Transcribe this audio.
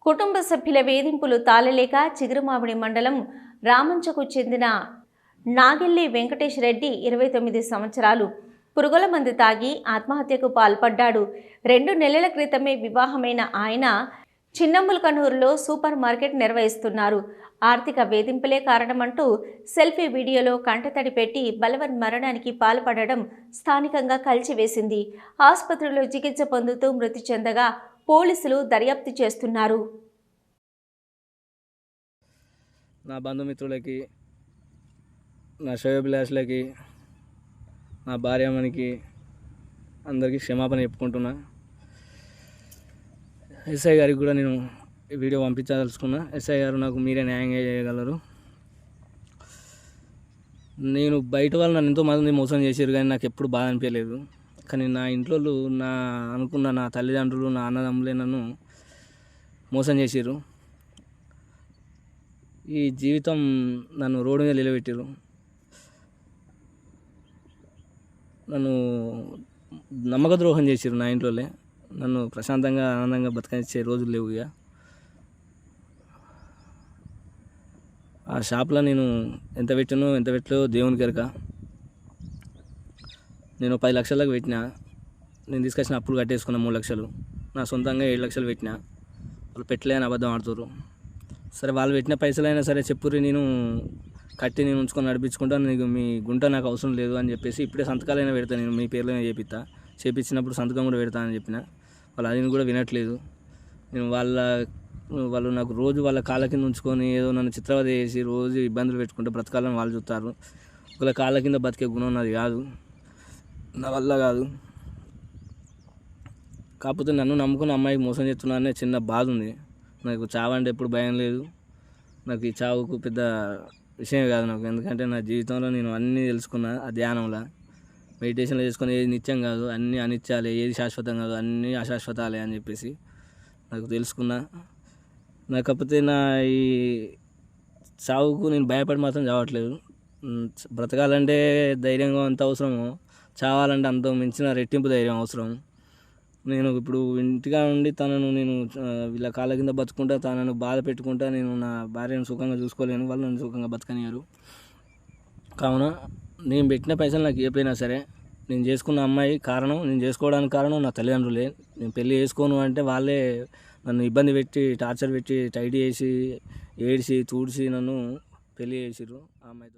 కుటుంబ సభ్యుల వేధింపులు తాళలేక చిగురుమామిడి మండలం రామంచకు చెందిన నాగెల్లి వెంకటేష్ రెడ్డి 29 సంవత్సరాలు పురుగుల మందు తాగి ఆత్మహత్యకు పాల్పడ్డాడు. 2 నెలల క్రితమే వివాహమైన ఆయన చిన్నముల్కనూరులో సూపర్ మార్కెట్ నిర్వహిస్తున్నారు. ఆర్థిక వేధింపులే కారణమంటూ సెల్ఫీ వీడియోలో కంటతడి పెట్టి బలవన్ మరణానికి పాల్పడడం స్థానికంగా కలిచివేసింది. ఆసుపత్రిలో చికిత్స పొందుతూ మృతి చెందగా పోలీసులు దర్యాప్తు చేస్తున్నారు. నా బంధుమిత్రులకి, నా శ్రేయోభిలాషులకి, నా భార్యమణికి అందరికీ క్షమాపణ చెప్పుకుంటున్నా. ఎస్ఐ గారికి కూడా నేను ఈ వీడియో పంపించదలుచుకున్నా. ఎస్ఐ గారు నాకు మీరే న్యాయం చేయగలరు. నేను బయట వాళ్ళు నన్ను ఎంతోమంది మోసం చేశారు కానీ నాకు ఎప్పుడు బాధ అనిపించలేదు. కానీ నా ఇంట్లో నా తల్లిదండ్రులు, నా అన్నదమ్ములే నన్ను మోసం చేశారు. ఈ జీవితం నన్ను రోడ్డు మీద నిలబెట్టారు. నన్ను నమ్మక ద్రోహం చేశారు. నా ఇంట్లోనే నన్ను ప్రశాంతంగా ఆనందంగా బతకనిచ్చే రోజులు లేవు. ఇక ఆ షాప్లో నేను ఎంత పెట్టలో దేవునికి ఎరక. నేను 10 లక్షలకు పెట్టినా. నేను తీసుకొచ్చిన అప్పులు కట్టేసుకున్నా 3 లక్షలు. నా సొంతంగా 7 లక్షలు పెట్టినా. వాళ్ళు పెట్టలే అని అబద్ధం ఆడుతారు. సరే, వాళ్ళు పెట్టిన పైసలైనా సరే చెప్పుర్రి, నేను కట్టి నేను ఉంచుకొని నడిపించుకుంటా, నీకు మీ గుంట నాకు అవసరం లేదు అని చెప్పేసి ఇప్పుడే సంతకాలైనా పెడతాను, నేను మీ పేర్లోనే చేపించినప్పుడు సంతకం కూడా పెడతానని చెప్పిన. వాళ్ళు అది కూడా వినట్లేదు. నేను వాళ్ళు నాకు రోజు వాళ్ళ కాళ్ళ కింద ఉంచుకొని ఏదో నన్ను చిత్రవద చేసి రోజు ఇబ్బందులు పెట్టుకుంటే బ్రతకాలని వాళ్ళు చూస్తారు. ఒకళ్ళ కాళ్ళ కింద బతికే గుణం నాది కాదు, నా వల్ల కాదు. కాకపోతే నన్ను నమ్ముకున్న అమ్మాయికి మోసం చేస్తున్నానే చిన్న బాధ ఉంది. నాకు చావంటే ఎప్పుడు భయం లేదు. నాకు ఈ చావుకు పెద్ద విషయం కాదు నాకు. ఎందుకంటే నా జీవితంలో నేను అన్నీ తెలుసుకున్నా. ఆ ధ్యానంలో మెడిటేషన్లో చేసుకుని ఏది నిత్యం కాదు, అన్నీ అనిత్యాలే, ఏది శాశ్వతం కాదు, అన్నీ అశాశ్వతాలే అని చెప్పేసి నాకు తెలుసుకున్నా. కాకపోతే నా ఈ చావుకు నేను భయపడి మాత్రం చావట్లేదు. బ్రతకాలంటే ధైర్యంగా అంత అవసరమో, చావాలంటే అంత మించిన రెట్టింపు ధైర్యం అవసరం. నేను ఇప్పుడు ఇంటిగా ఉండి నేను వీళ్ళ కాళ్ళ కింద బతుకుంటా, తనను బాధ పెట్టుకుంటా, నేను నా భార్యను సుఖంగా చూసుకోలేను, వాళ్ళు నన్ను సుఖంగా బతకనియరు. కావున నేను పెట్టిన పైసలు నాకు ఏపైనా సరే, నేను చేసుకున్న అమ్మాయి కారణం, నేను చేసుకోవడానికి కారణం నా తల్లిదండ్రులే. నేను పెళ్ళి చేసుకోను అంటే వాళ్ళే నన్ను ఇబ్బంది పెట్టి, టార్చర్ పెట్టి, టైట్ చేసి, ఏడిసి, తూడిసి నన్ను పెళ్ళి చేసిర్రు ఆ అమ్మాయితో.